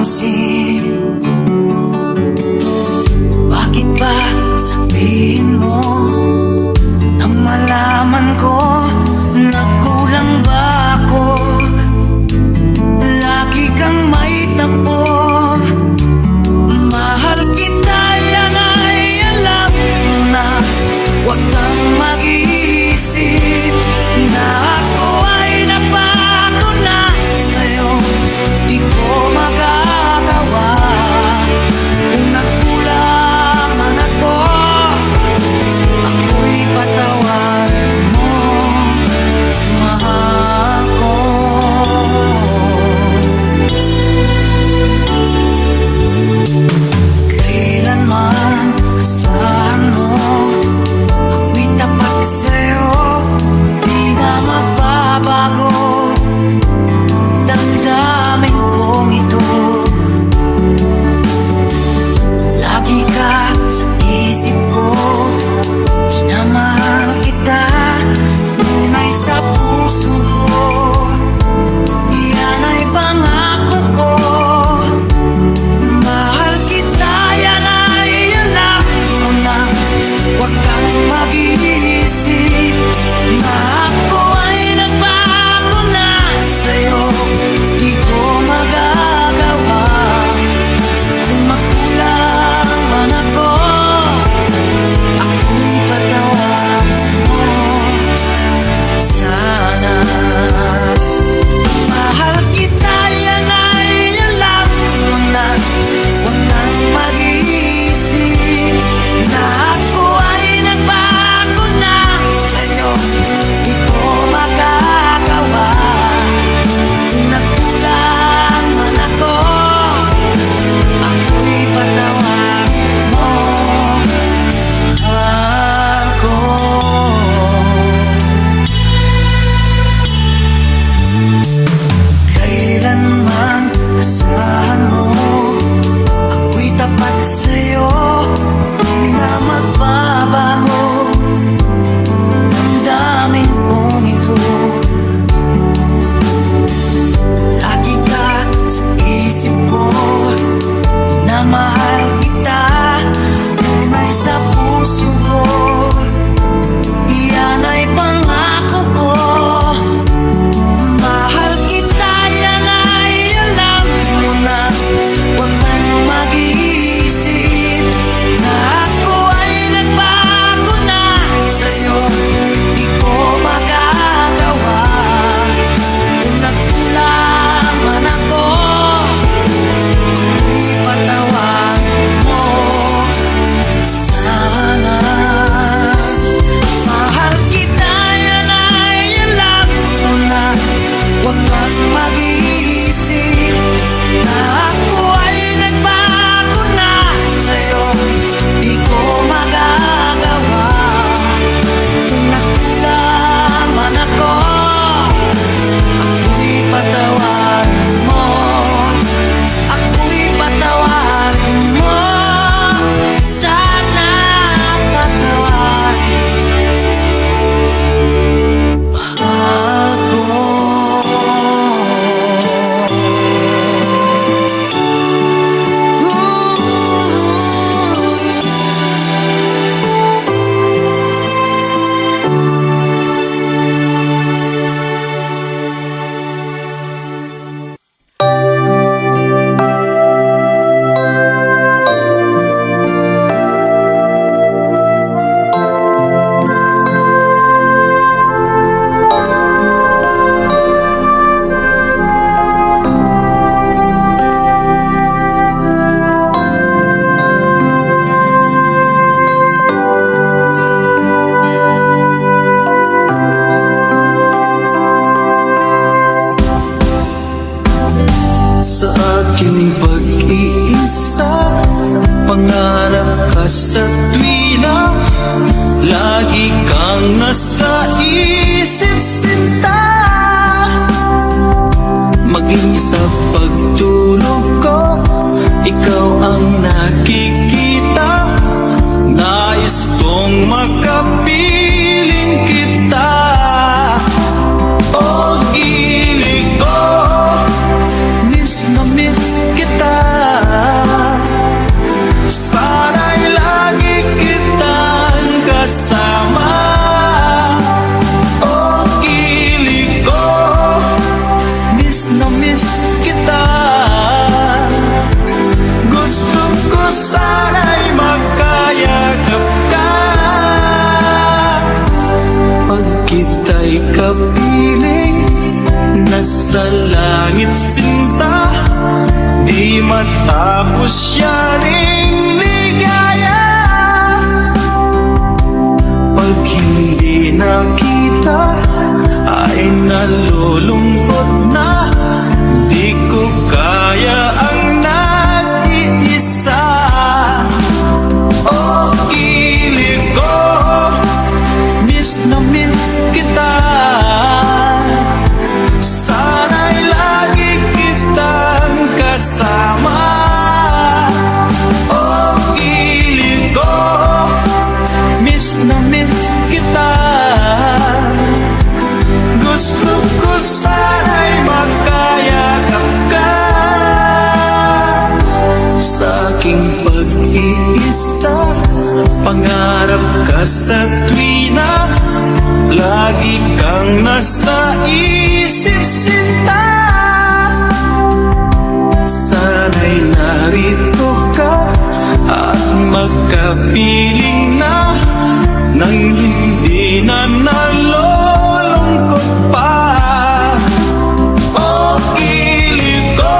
napapansin. Bakit ba sabihin mo nang malaman ko na kulang ba ako? Lagi kang may tapo. Mahal kita, yan ay alam mo na. Huwag kang mag-iisip na ako ay napako na sa'yo. Di ko magagawa. Kung nagkulang man ako, ako'y patawarin mo, mahal ko. Kailanman asahan mo, ako'y tapat sa'yo, di na magbabago. Damdamin kong ito, lagi ka sa isip ko. Minamahal kita, tunay sa puso ko. Yan ay pangako ko. Mahal kita, yan ay alam mo na. Huwag kang mag-iisip na ako ay nagbago na sa'yo. Di ko magagawa. Kung magkulang man ako, ako'y patawarin mo sana. Mahal kita, yan ay alam mo na. Huwag kang mag-iisip na ako ay nagbago na sa'yo. Di ko magagawa. Kung nagkulang man ako, ako'y patawarin mo, mahal ko. Kailanman asahan mo, ako'y tapat sa'yo, di na magbabago. Damdamin kong ito, lagi ka sa isip ko. Minamahal kita, tunay sa puso ko. Yan ay pangako ko. Mahal kita, yan ay alam mo na. Huwag kang mag-iisip na ako ay nagbago na sa'yo. Di ko magagawa. Kung nagkulang man ako, ako'y patawarin mo sana. Mahal kita, yan ay alam mo na. Huwag kang mag-iisip na ako ay nagbago na sa'yo. Di ko magagawa. Kung nagkulang man ako, ako'y patawarin mo. Ako'y patawarin mo sana. Patawarin, mahal ko. Sa aking pag-iisa, pangarap ka sa tuwina. Lagi kang nasa isip, sinta. Maging sa pagtulog ko, ikaw ang nakikita. Nais kong makapiling kita. O gilig ko, miss na miss kita. matapos siya ring ligaya. Pag hindi nakita ay nalulungkot na, di ko kaya ang nag-iisa. Oh, kilig ko, miss na miss kita. Sana'y lagi kitang kasama. Oh, kilig ko, miss na miss kita. Gusto ko sana'y magkayakap ka. Sa aking pag-iisa, pangarap ka sa tuwina, lagi kang nasa isip sinta. Sana'y narito ka at magkapiling na, nang hindi na nalulungkot pa. Oh, kilig ko,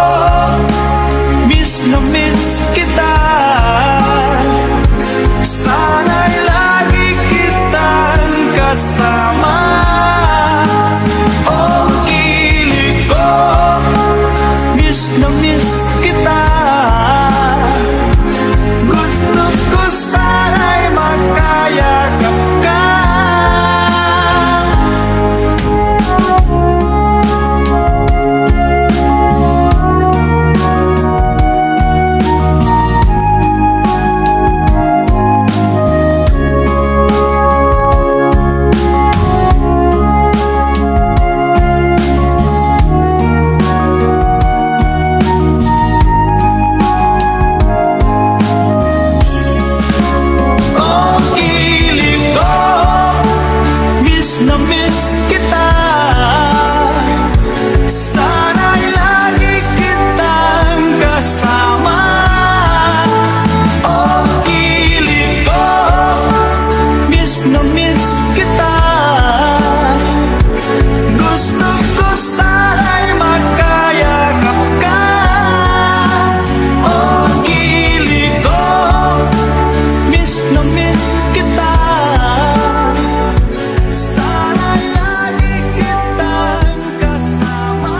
miss na miss kita. Sana'y lagi kitang kasama. Oh, kilig ko, miss na miss kita. Gusto ko sana'y magkayakap ka. Oh, kilig ko, miss na miss kita. Sana'y lagi kitang kasama. Oh, kilig ko, miss na miss kita. Gusto ko sana'y magkayakap ka. Oh, kilig ko, miss na miss kita. Sana'y lagi kitang kasama.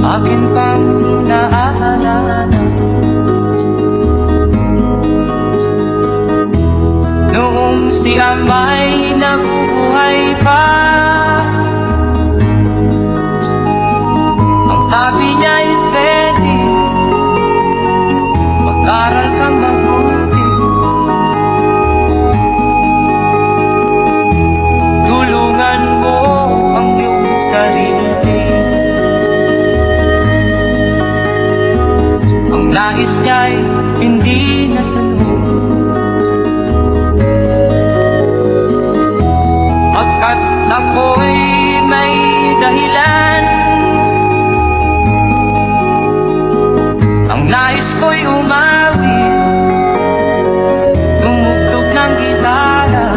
Akin pang naaalala noong si Amay nabubuhay pa. Ang sabi niya ay pwede mag-aral kang mabuti, tulungan mo ang iyong sarili. Ang nais niya'y hindi nasunod, pagkat ako'y may dahilan. Ang nais ko'y umawi, tumugtog ng gitara,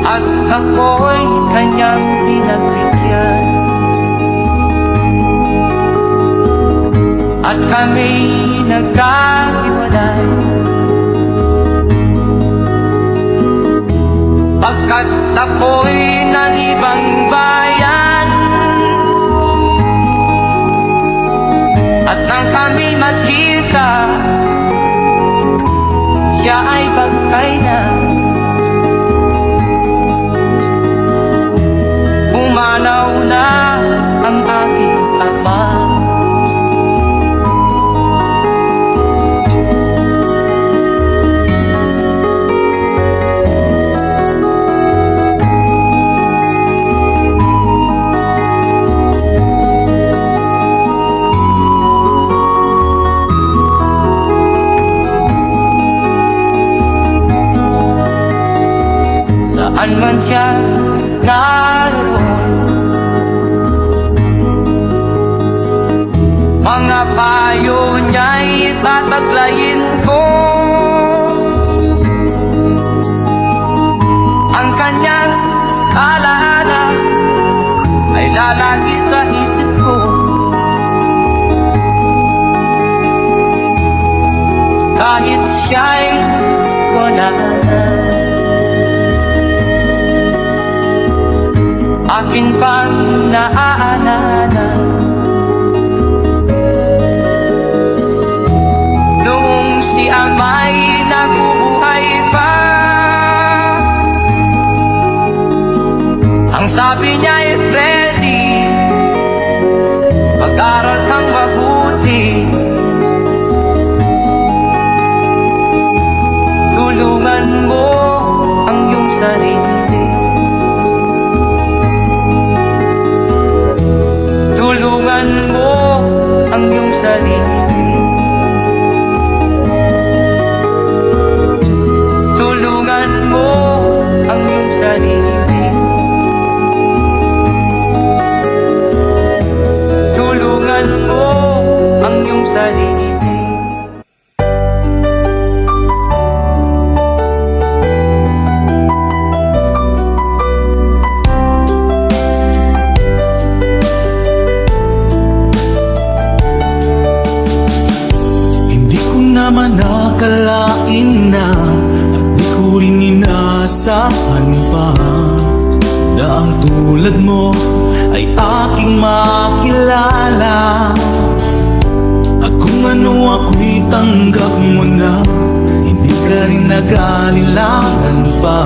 at ako'y kanyang pinagbigyan. At kami nagkahiwalay, pagkat ako'y ng ibang bayan. At nang kami magkita, siya ay bangkay na. Pumanaw na ang aking ama. Saan man siya naroon, mga payo niya'y tataglayin ko. Ang kanyang alaala ay lalagi sa isip ko. Kahit siya'y wala na, akin pang naaalala noong si Amay nabubuhay pa. Ang sabi niya ay Freddy, mag-aral kang mabuti, tulungan mo ang iyong sarili, tulungan mo ang iyong sarili, tulungan mo ang iyong sarili, tulungan mo ang iyong sarili. Naman nakalain na at di ko rin inaasahan pa na ang tulad mo ay aking makilala. At kung ano ako'y tanggap mo na, hindi ka rin nag-alilangan pa.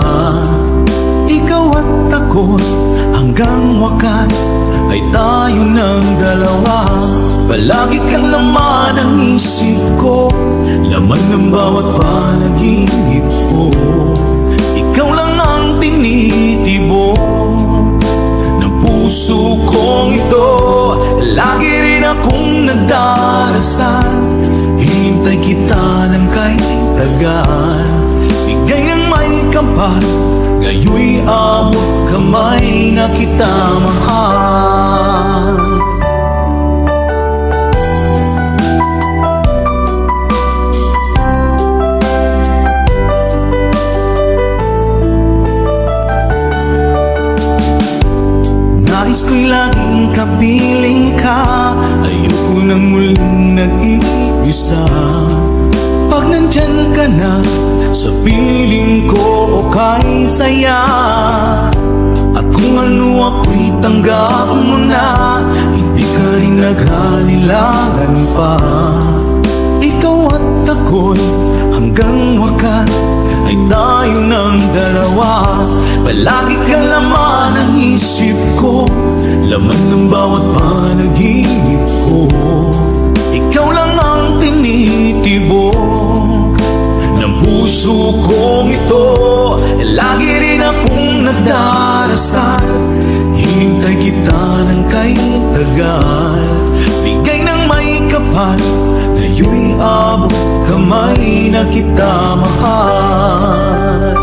Ikaw at ako hanggang wakas ay tayo ng dalawa. Palagi kang laman ng isip ko, laman ng bawat panaginip ko. Ikaw lang ang tinitibok ng puso kong ito. Lagi rin akong nagdarasal, hinintay kita ng kahit tagal. Bigay ng may kapal, gayo'y abot kamay na kita mahal. Nais ko'y laging kapiling ka, ayoko nang muling nag-iisa. Pag nandyan ka na sa piling ko, okay saya. At kung ano ako'y tanggap mo na, hindi ka rin naghalilangan pa. Ikaw at ako'y hanggang wakas ay tayo ng dalawa. Palagi kang laman ng isip ko, laman ng bawat panaginip ko. Ikaw lang ang tinitibok ng puso kong ito. Lagi rin akong nagdarasal, hinintay kita ng kahit tagal. Bigay ng may kapal, ngayo'y abot kamay na kita mahal.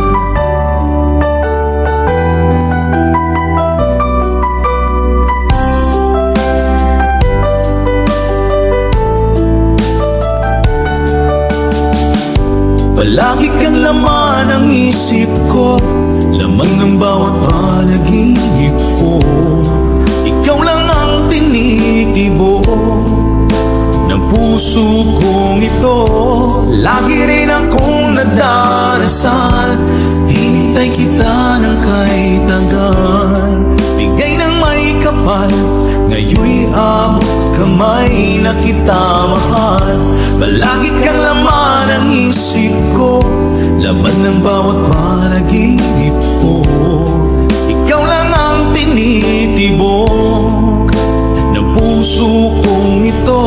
Palagi kang laman ng isip ko, laman ng bawat panaginip ko. Ikaw lang ang tinitibok ng puso kong ito. Lagi rin akong nagdarasal, hinintay kita ng kahit tagal. Bigay ng may kapal, ngayo'y abot kamay na kita mahal. Palagi kang laman ng isip ko, laman ng bawat panaginip ko. Ikaw lang ang tinitibok ng puso kong ito.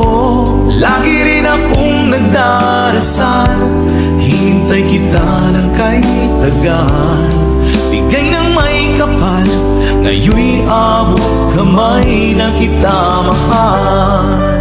Lagi rin akong nagdarasal, hinintay kita ng kahit tagal. Bigay ng may kapal, ngayo'y abot kamay na kita mahal.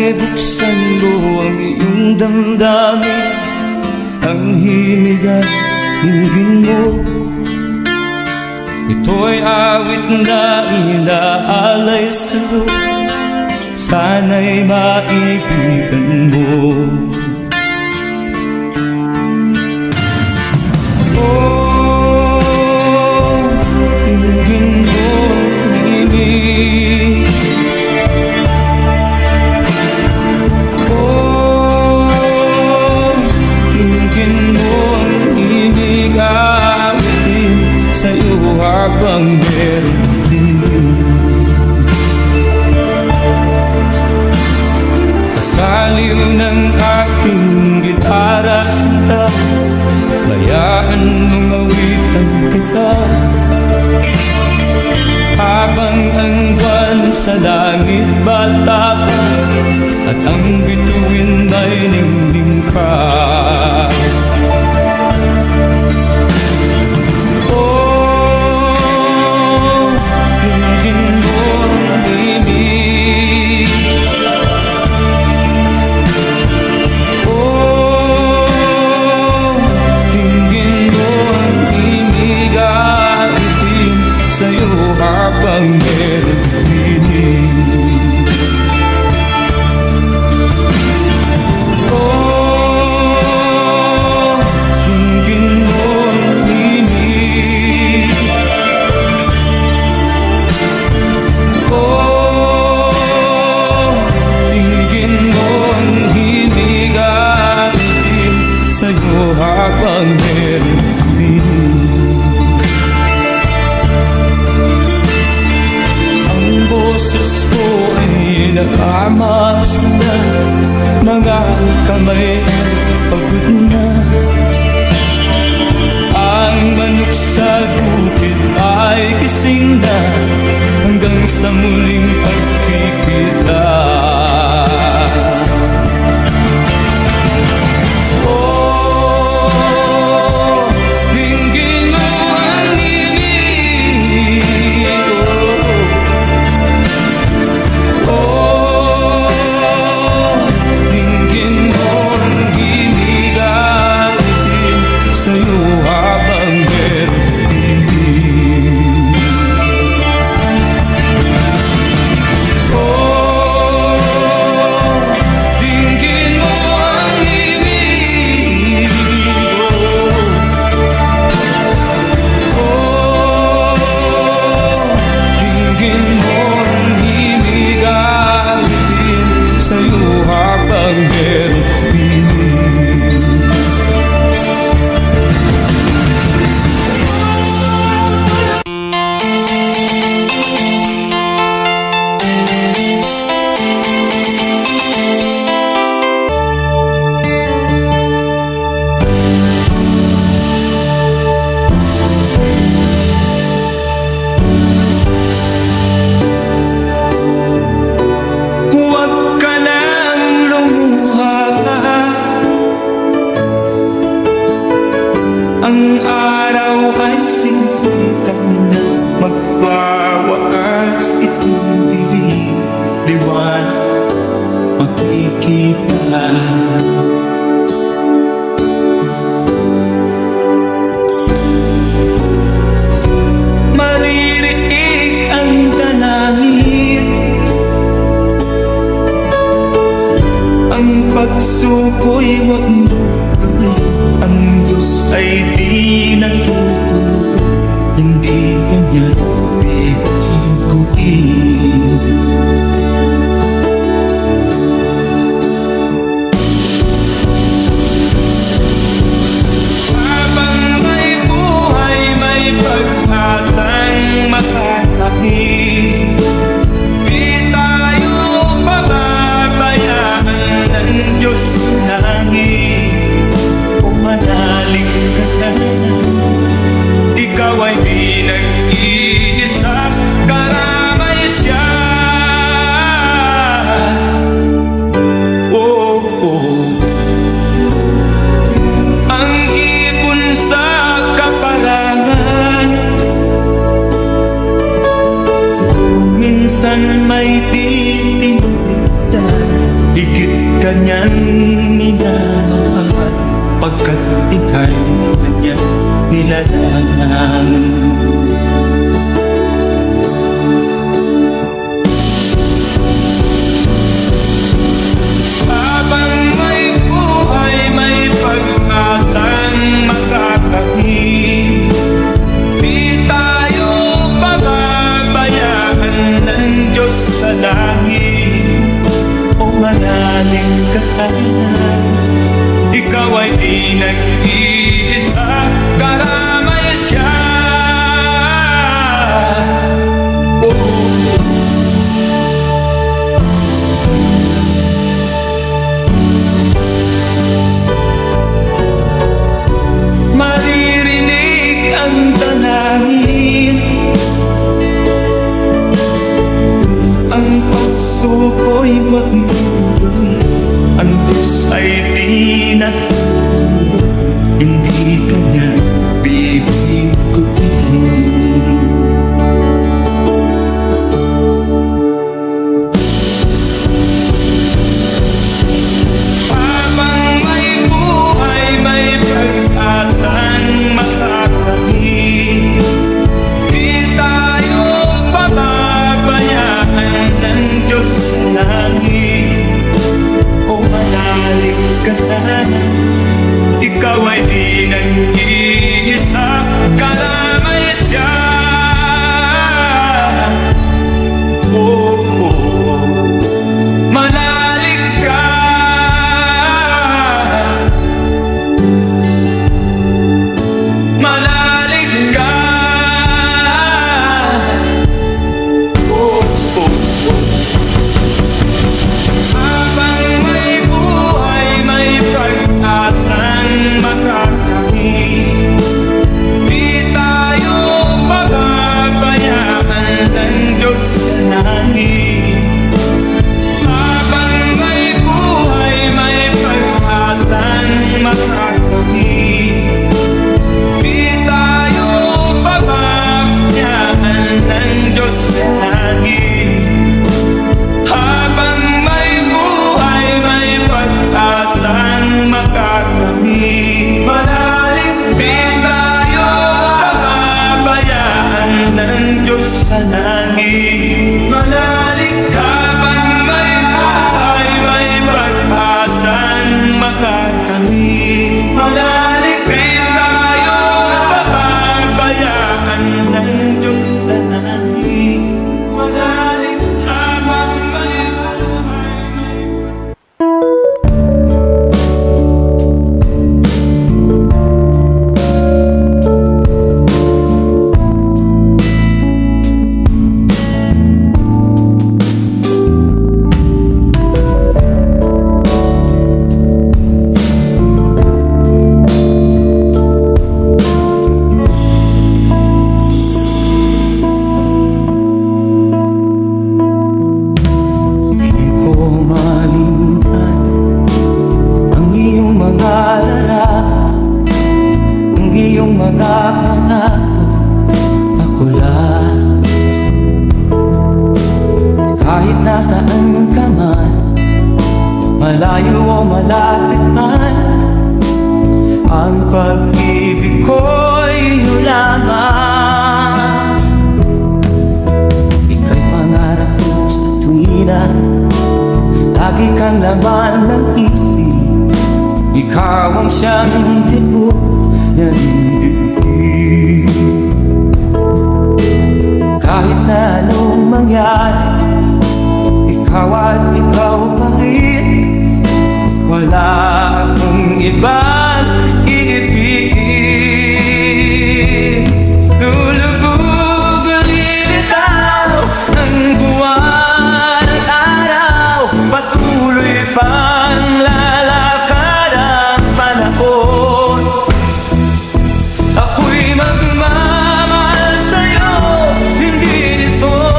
Sana'y buksan mo ang iyong damdamin, ang himig at dinggin mo. Ito'y awit na inaalay sa'yo, sana'y maibigan mo. Oh, dinggin mo ang himig. Oh, dinggin mo ang himig, awitin sa'yo habang meron din. Sa saliw ng aking gitara sinta, bayaan mong awitan kita, habang ang buwan sa langit bata pa, at ang bituin ay ningning pa. Habang meron dinig. Oh, dinggin mo ang himig. Oh, dinggin mo ang himig, awitin sa'yo habang meron dinig. Boses ko ay nakamaas na, mga kamay ay pagod na. Ang manok sa bukid ay gising na, hanggang sa muling pagkikita. Oh, dinggin mo ang himig. Sa'yo habang meron dinig. Oh, dinggin mo ang himig. Oh, dinggin mo ang himig, awitin sa'yo habang meron dinig. Ang araw ay sinsikat na, magwawakas itong dilim, liwanag makikita. Maririnig ang dalangin, ang pagsuko'y wag mo. Ang Diyos ay di natuto, hindi mo niya bibiguin. Habang may buhay, may pag-asang makakahig. Di tayo pababayaan ng Diyos na langit. Manalig ka sana, ikaw ay di nag-iisa, karamay siya. Oh, oh. Ang ibon sa kaparangan, minsan may titinda, kanyang minamahal, pagkat ika'y kanyang nilalang. Habang may buhay, may pag-asang makakahing, di tayo pababayaan ng Diyos sa langit. O manalig ka sana, ikaw ay di nag-iisa, karamay siya. Maririnig ang dalangin, ang puso ko'y magmumulong, ang Diyos ay di natulog, hindi kanya bibiguin. Habang may buhay, may pag-asang makakahing, di tayo pababayaan ng Diyos sa langit. O manalig ka sana, ikaw ay di nag-iisa, karamay siya. Oh, oh, oh. Manalig ka, manalig ka. Oh, oh, oh. Habang may buhay, may pag-asang makakahing, di tayo pababayaan ng Diyos sa langit. Habang may buhay, may pag-asang makakahing, di tayo pababayaan ng Diyos sa langit. Habang may buhay, may pag-asang makakamit, manalig, di tayo pababayaan ng Diyos sa langit. Manalig, habang may buhay, may pag-asang makakamit, manalig, di tayo pababayaan ng Diyos sa langit. Manalig, habang may buhay, may Hindi ko malimutan ang iyong mga lalaki, ang iyong mga pangako, ako lang. Kahit nasaan ka man, malayo o malapit man, ang pag-ibig ko'y iyong lamang. Ika'y pangarap ko sa tuwina, lagi kang laman ng isip. Ikaw ang siyang tibok ng dibdib. Kahit na anong mangyari, ikaw at ikaw pa rin. Wala akong ibang iibigin. Lulubog ang lilitaw ng buwan at araw, patuloy pang lalakad ang panahon. Ako'y magmamahal sa'yo, hindi nito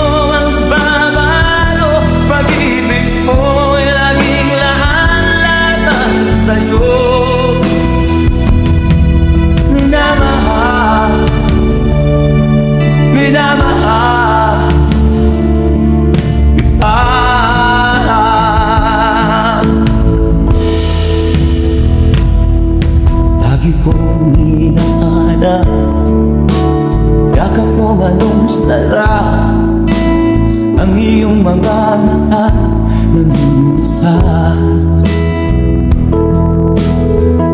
masarap ang iyong mga mata nag-uusap.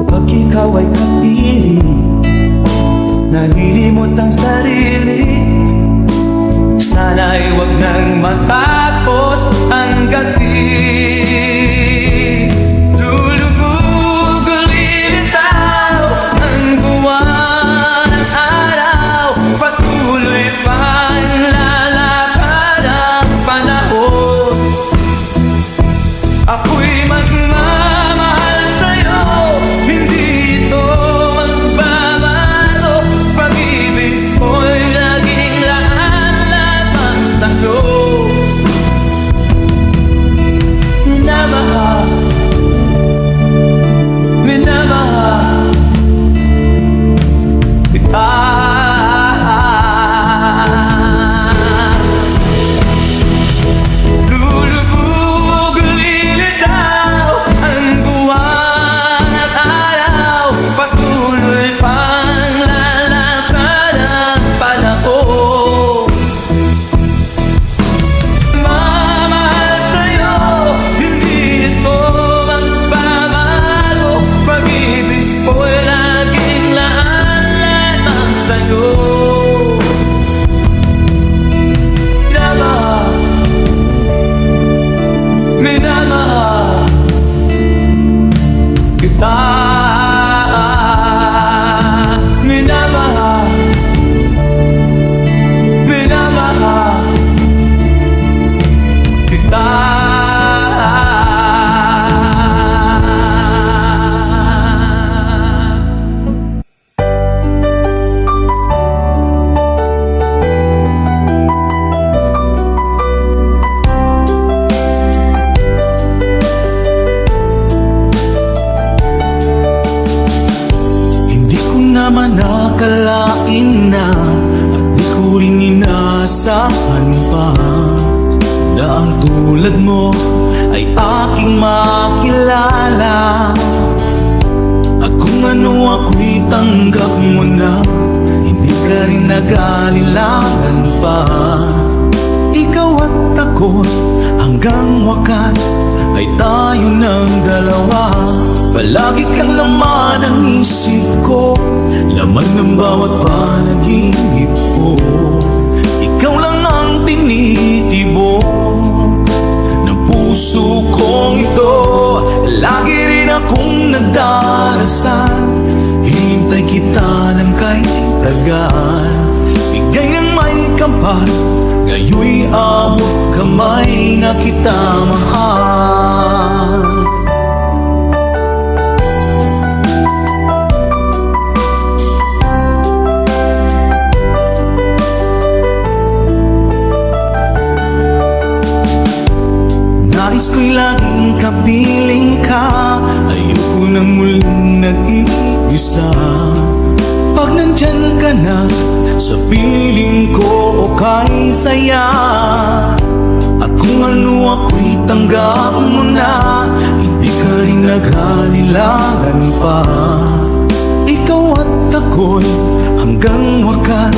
Pag ikaw ay kapiling, nalilimot ang sarili. Sana'y huwag nang matapos ang gabi. Lulubog ulilitaw ang buwan at araw, patuloy pang lalakad ang panahon. Ako'y magmamahal sa'yo, hindi ito magbabago. Pag-ibig ko'y laging laan lamang sa'yo. Minamahal, minamahal kita. Lulubog ulilitaw ang buwan at araw, patuloy pang lalakad ang panahon. Mamahal sa'yo, hindi ito magbabago. Pag-ibig ko'y laging laan lamang sa'yo. Minamahal, minamahal kita. Minamahal, minamahal kita. Hindi ko naman nakalain na at di ko rin inaasahan pa na ang tulad mo ay aking makilala. At kung ano ako'y tanggap mo na, hindi ka rin nag-alilangan pa. Ikaw at ako hanggang wakas ay tayo ng dalawa. Palagi kang laman ng isip ko, laman ng bawat panaginip ko. Ikaw lang ang tinitibok ng puso kong ito. Lagi rin akong nagdarasal, hintay kita ng kahit tagal. Bigay ng may kapal, ngayoy abot kamay na kita mahal. Nais ko'y laging kapiling ka, ayoko nang muling nag-iisa. Pag nandyan ka na, sa piling ko okay saya. At kung ano ako'y tanggap mo na, hindi ka rin naghalilangan pa. Ikaw at ako'y hanggang wakas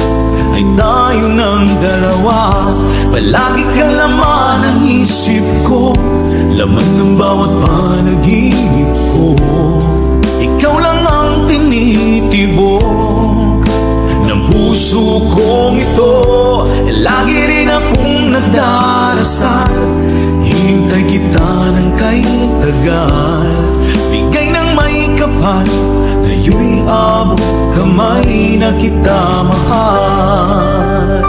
ay tayo ng dalawa. Palagi kang laman ng isip ko, laman ng bawat panaginip ko. Ikaw lang ang tinitibok ng puso kong ito. Lagi rin akong nagdarasal, hintay kita ng kahit tagal. Bigay ng may kapal, ngayoy abot kamay na kita mahal.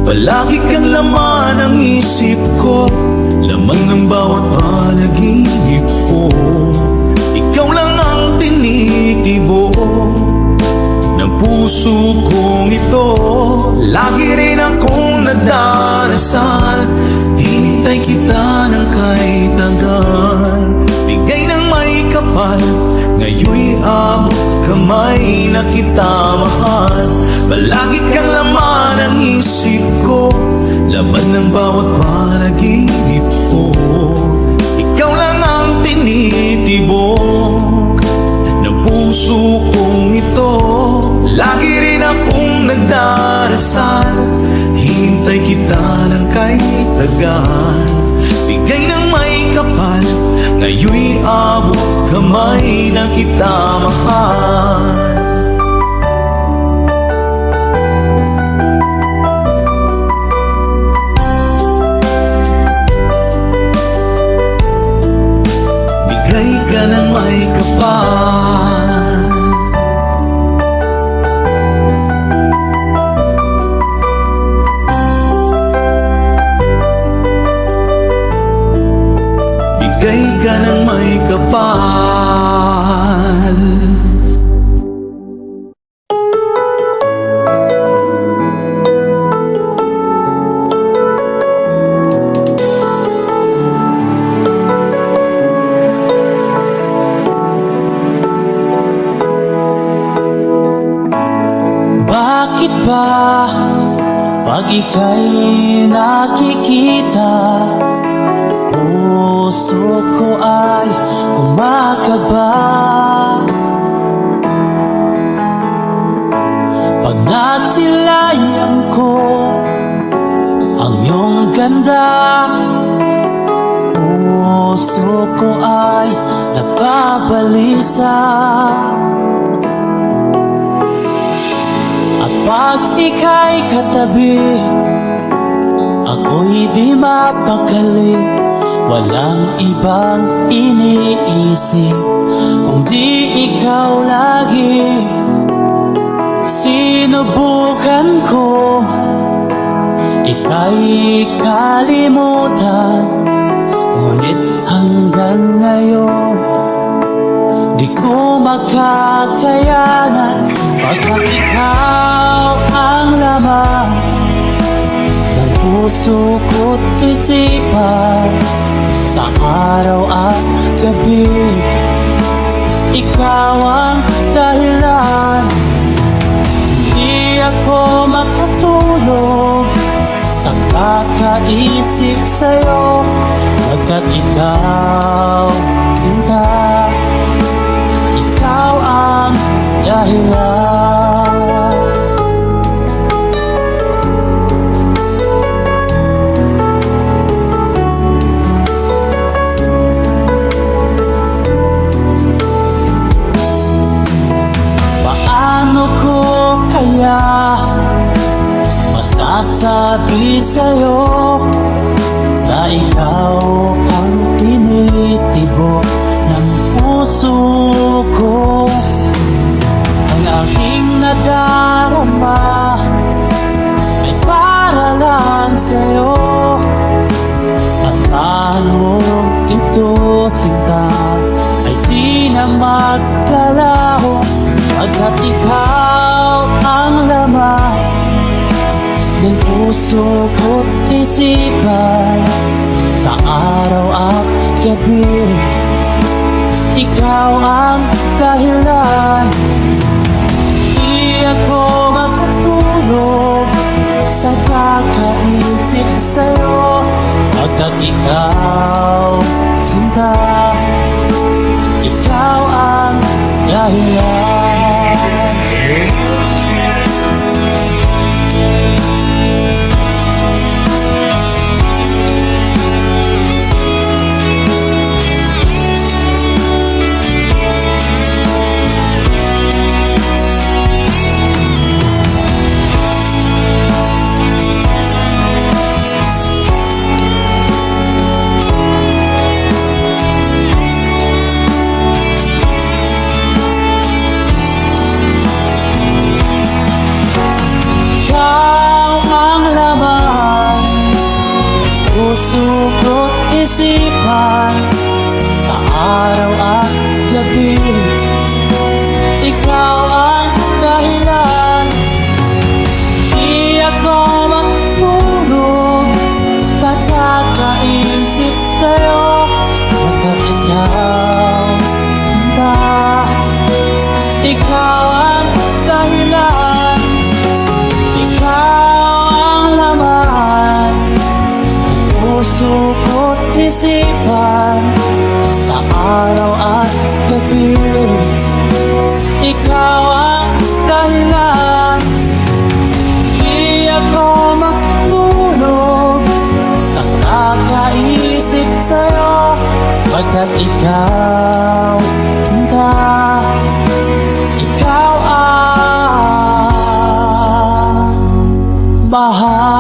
Palagi kang laman ng isip ko, lamang ng bawat panaginip ko. Ikaw lang ang tinitibok ng puso kong ito. Lagi rin akong nagdarasal, hinintay kita ng kahit tagal. Bigay ng may kapal, ngayoy abot kamay na kita mahal. Palagi kang laman ng isip ko, laman ng bawat panaginip ko. Ikaw lang ang tinitibok ng puso kong ito. Lagi rin akong nagdarasal, hintay kita ng kay tagal. Bigay ng may kapal, ngayon'y abot kamay na kita mahal. Bigay ka ng may kapal. Bigay ka ng may kapal. Bakit ba pag ika'y nakikita, puso ko ay kumakaba? Pag nasilayan ko ang iyong ganda, puso ko ay nababalisa. At pag ika'y katabi, ako'y di mapakali. Walang ibang iniisip kundi ikaw lagi. Sinubukan ko ika'y kalimutan, ngunit hanggang ngayon di ko makakayanan. Pagkat ikaw ang laman ng puso ko't isipan, sa araw at gabi ikaw ang dahilan. Hindi ako makatulog sa kakaisip sa'yo, pagkat ikaw, Tinta, ikaw ang dahilan. Paano ko kaya masasabi sa'yo na ikaw ang tinitibok ng puso ko? Ang aking nadarama ay para lang sa'yo. At mo ito, Sinta, ay di na maglalaho, pagkat ikaw ang laman ng puso ko't isipan, sa araw at gabi ikaw ang dahilan. Di ako makatulog sa kakaisip sa'yo, pagkat ikaw, Sinta, ikaw ang dahilan. Isipan, sa araw at gabi ikaw ang dahilan. Di ako makatulog sa kakaisip sa'yo, pagkat ikaw, Tinta, ikaw ang dahilan. Ikaw ang laman isipan na araw at gabi. Ikaw ang dahilan, di ako matulog sa kakaisip sa'yo. Pagkat ikaw, sinta, ikaw ang mahal.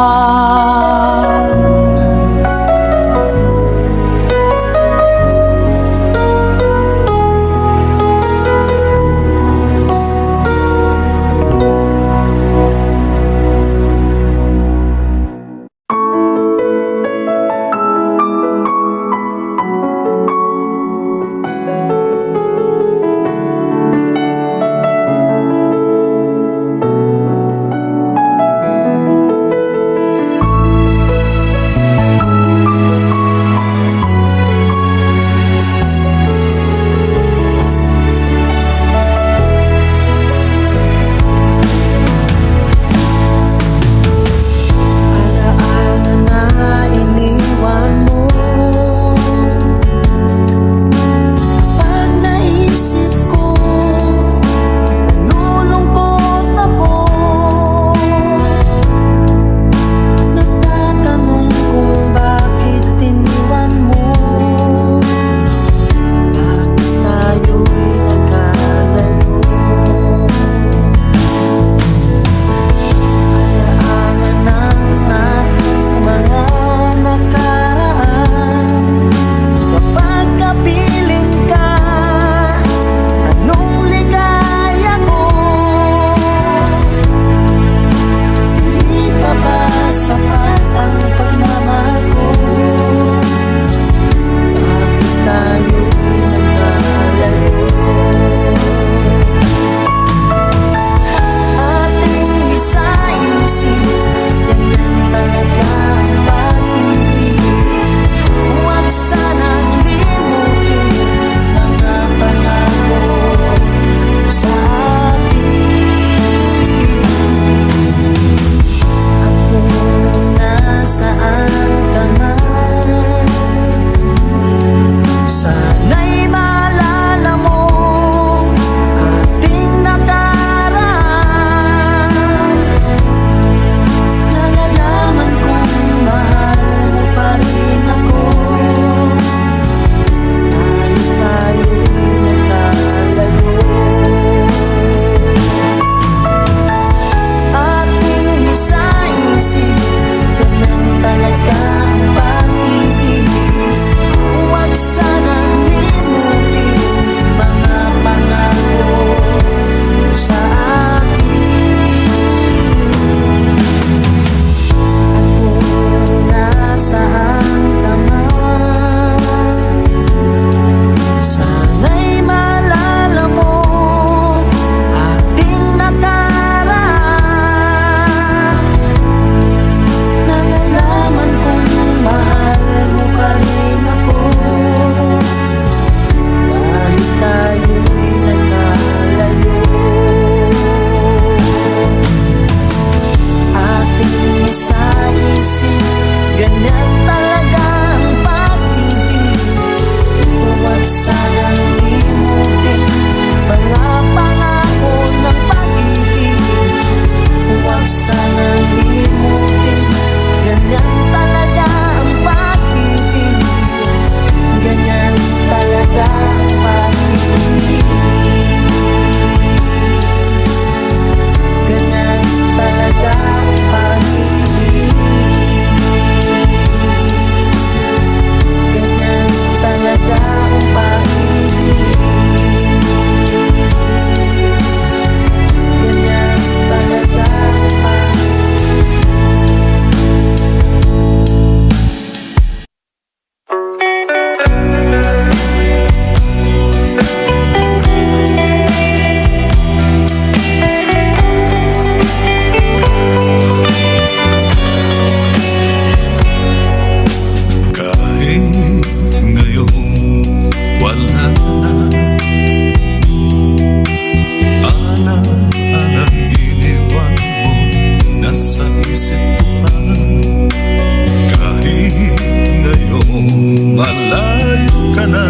ka na.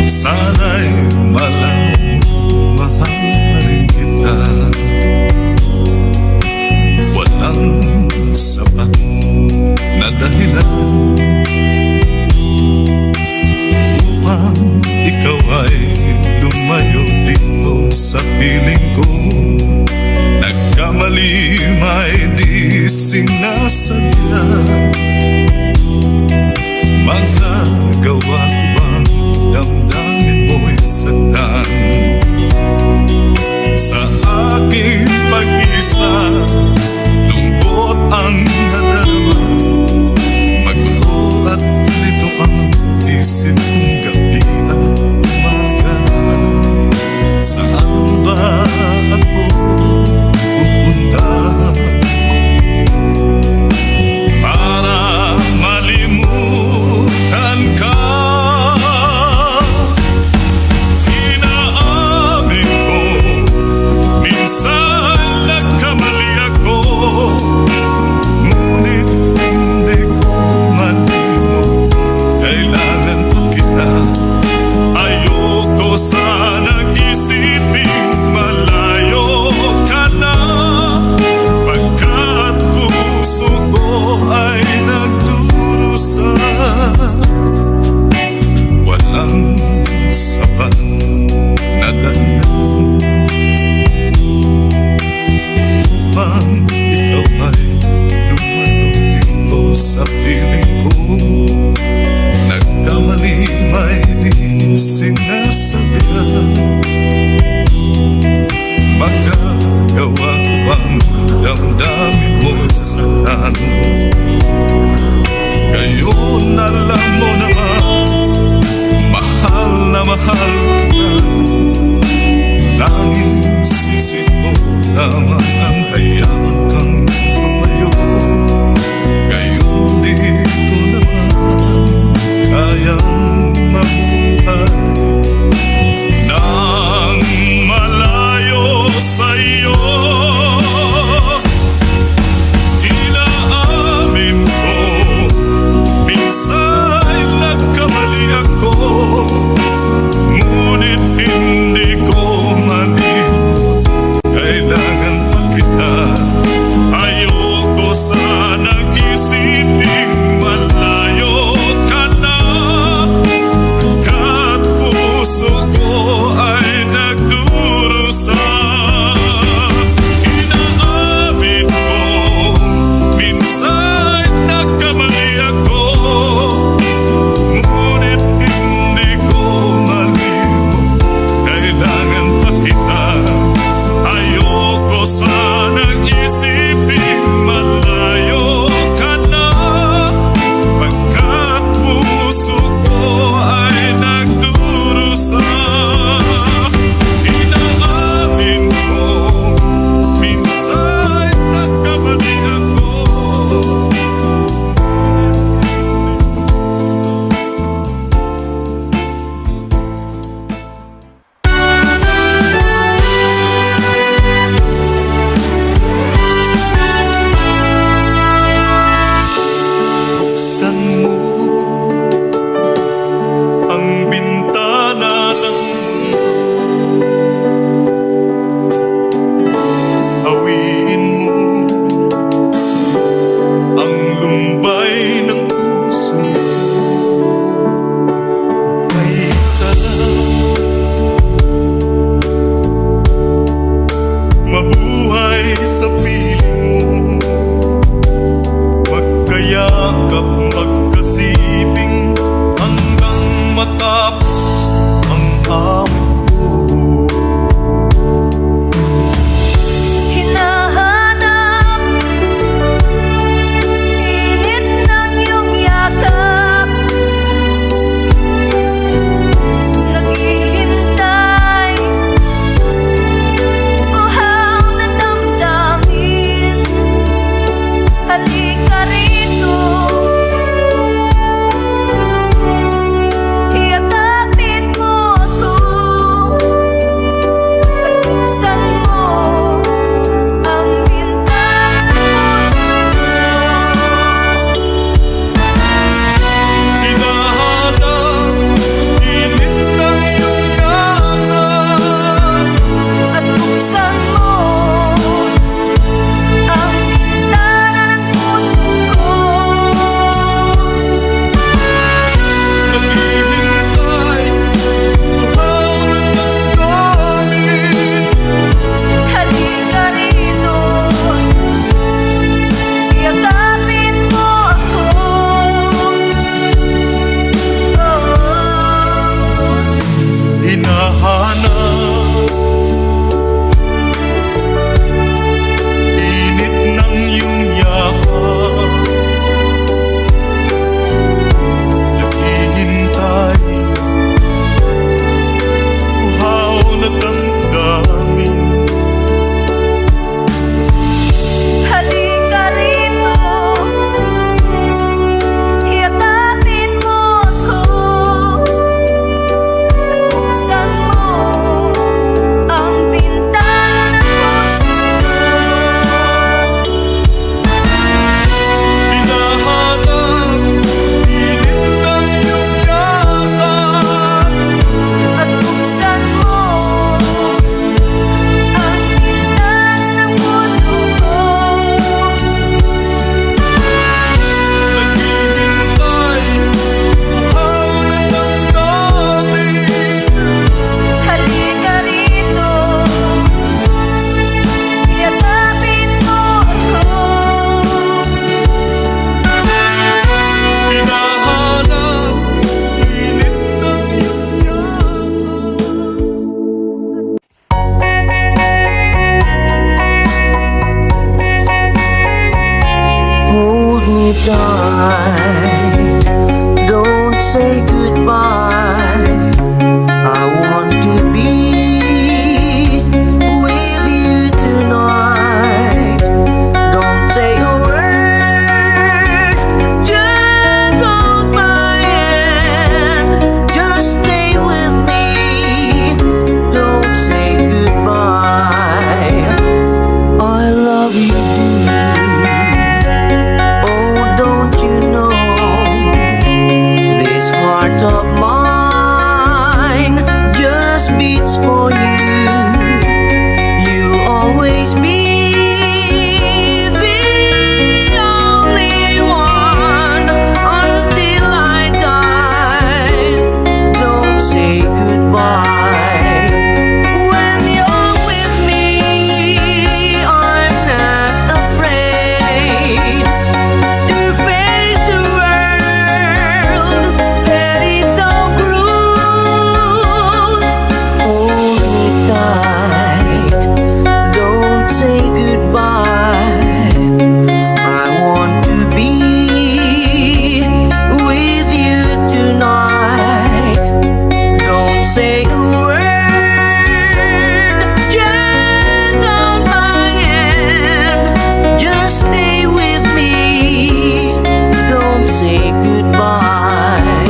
Sana'y malaman mo, mahal pa rin kita. Walang sapat na dahilan upang ikaw ay lumayo dito sa piling ko. Nagkamali may di sinasadya. Magagawa ko bang damdamin mo'y sagdan? Sa aking pag-isa, lungkot ang nadarama. Magulo at lito ang isip kong gabi at umaga. Saan ba ako pupunta para malimutan ka? Inaamin ko, minsan nagkamali ako, ngunit hindi ko malimot. Kailangan pa kita. Ayoko sanang isiping malayo ka na, pagkat puso ko ay nagdurusa. Walang sapat na dahilan upang ikaw ay lumayo dito sa piling ko. Nagkamali may di sinasabihan. Magagawa ko bang damdamin mo'y saktan? Ngayon alam mo naman, mahal na mahal kita. Tanging sisi mo lamang ang hayaan kang lumayo. Ngayon di ko naman kayang mabuhay nang malayo sa'yo. Inaamin ko, minsan nagkamali ako, ngunit hindi ko malimot. Kailangan pa kita. Ayoko sanang isiping malayo ka na, pagkat puso ko ay nagdurusa. Inaamin ko, minsan nagkamali ako, ngunit hindi ko malimot. Kailangan pa kita. Ayoko sanang isiping malayo ka na, pagkat puso ko ay nagdurusa. Inaamin ko, minsan nagkamali ako. Buksan mo ang bintana ng mundo. Hawiin mo ang lumbay ng puso. May isa lang mabuhay sa piling mo. Magkayakap, magkasibing hanggang matapos ang hamon ko. Hinahanap init ng iyong yakap, naghihintay uhaw na damdamin. Halika rito, iyakap goodbye.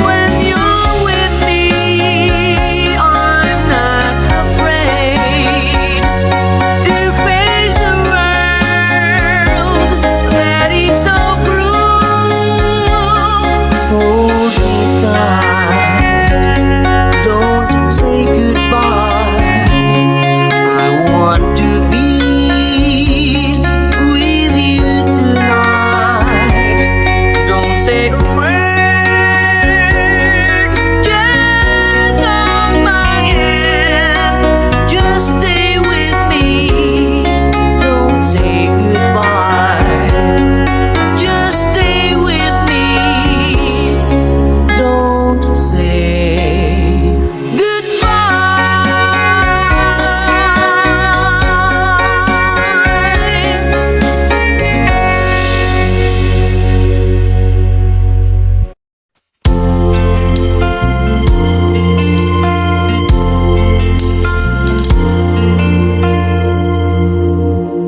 When you're with me, I'm not afraid to face the world that is so cruel. Hold me tight, don't say goodbye. I want to be with you tonight. Don't say a word, just hold my hand. Just stay with me. Don't say goodbye. Just stay with me. Don't say goodbye.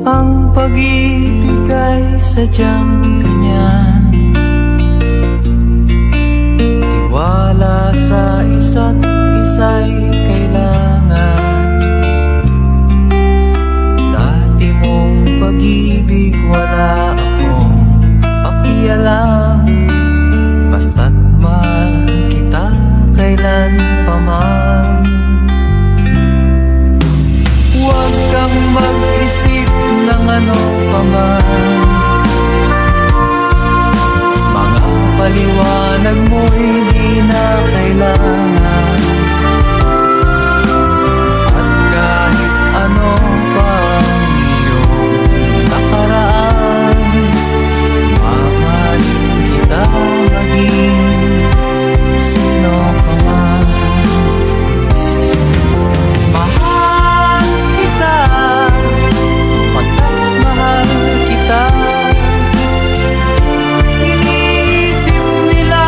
Ang pag-ibig ay sadyang ganyan, tiwala sa isa't isa'y kailangan. Dati mong pag-ibig wala akong pakialam, basta't mahal kita kailan pa man. Huwag kang mag-isip ng ano pa man, mga paliwanag mo'y di na kailangan. At kahit ano pa ang iyong nakaraan, mamahalin kita maging sino ka man. Mahal kita, pagkat mahal kita. Iniisip nila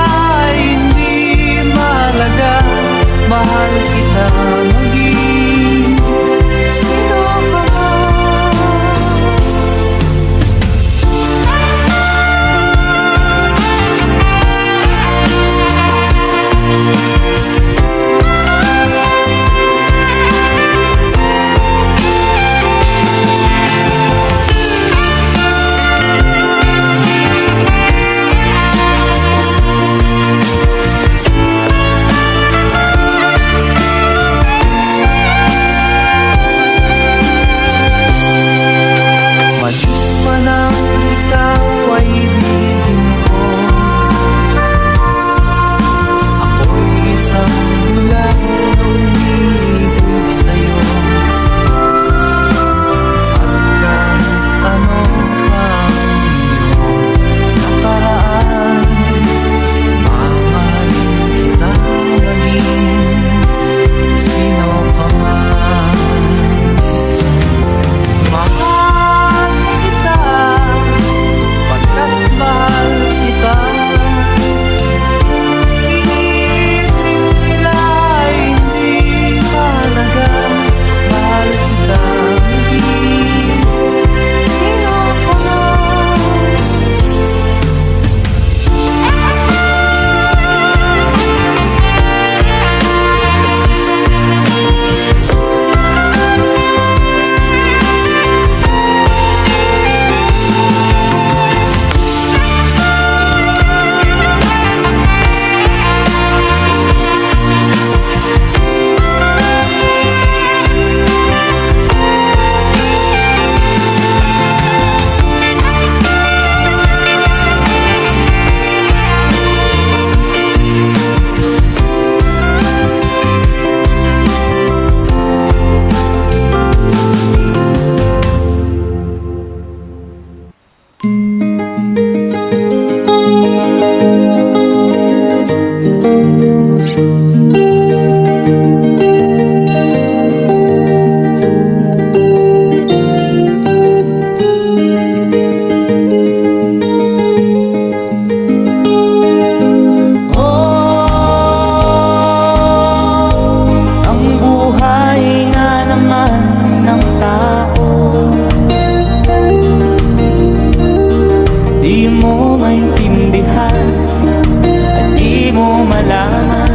malaman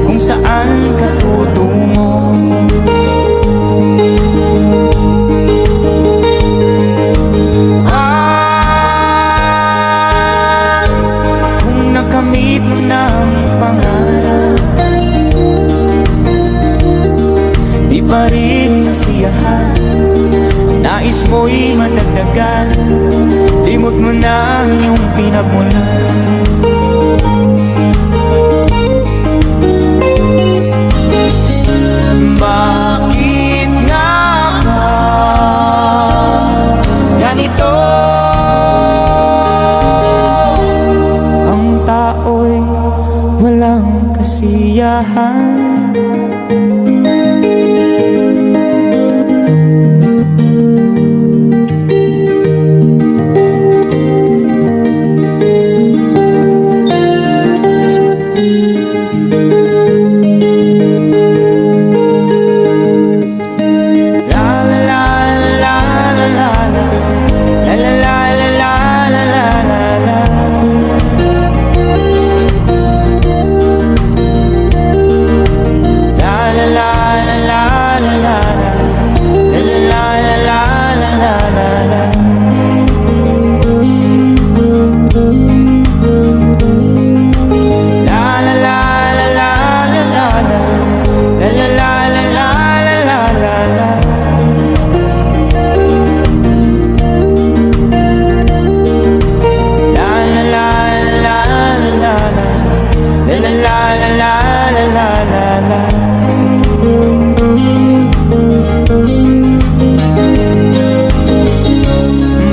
kung saan ka tutungo. Kung nakamit mo ng pangarap, di pa rin nasiyahan, ang nais mo'y madagdagan, limot mo na ang iyong pinagmulan. Bakit nga ba ganito? Ang tao'y walang kasiyahan.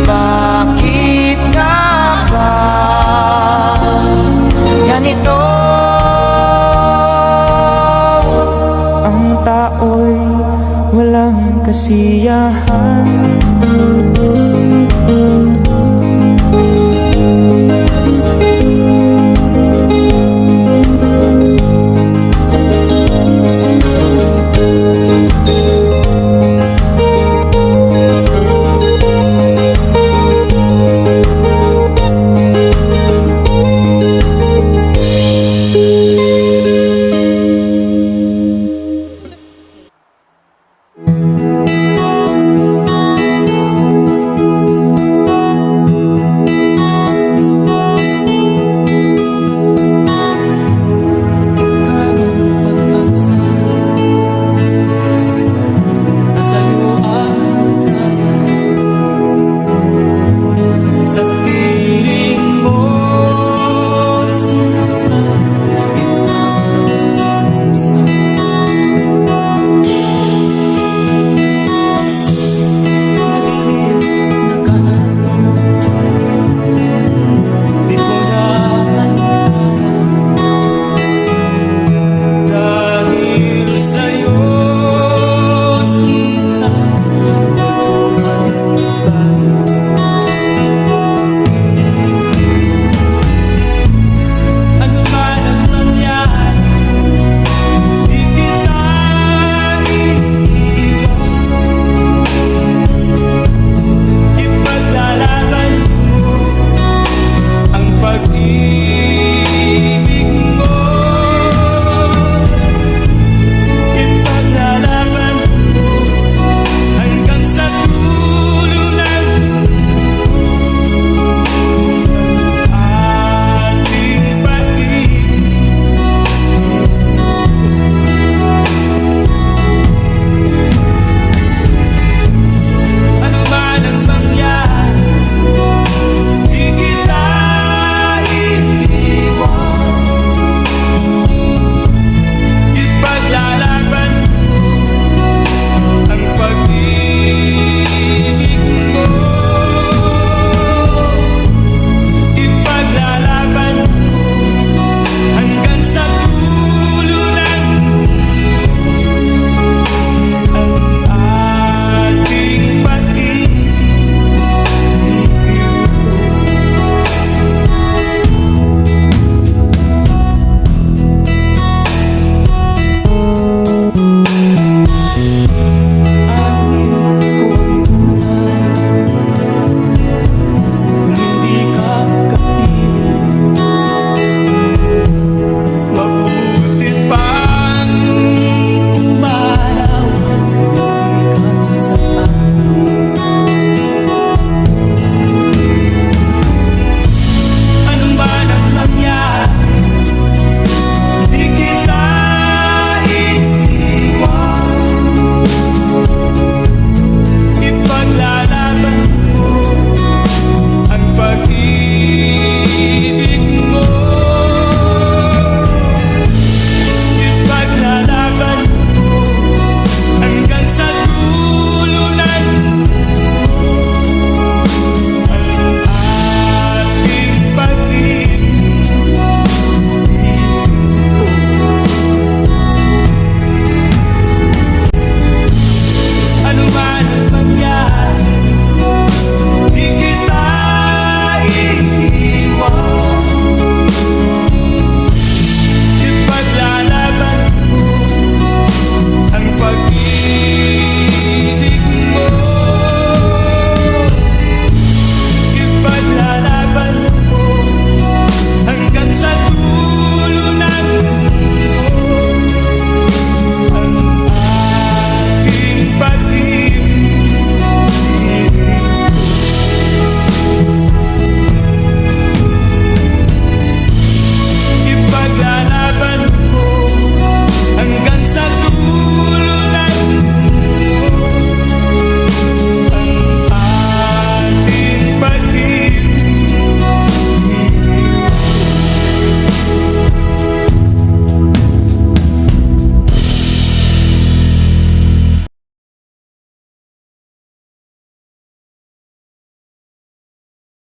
Bakit nga ba ganito? Ang tao'y walang kasiyahan.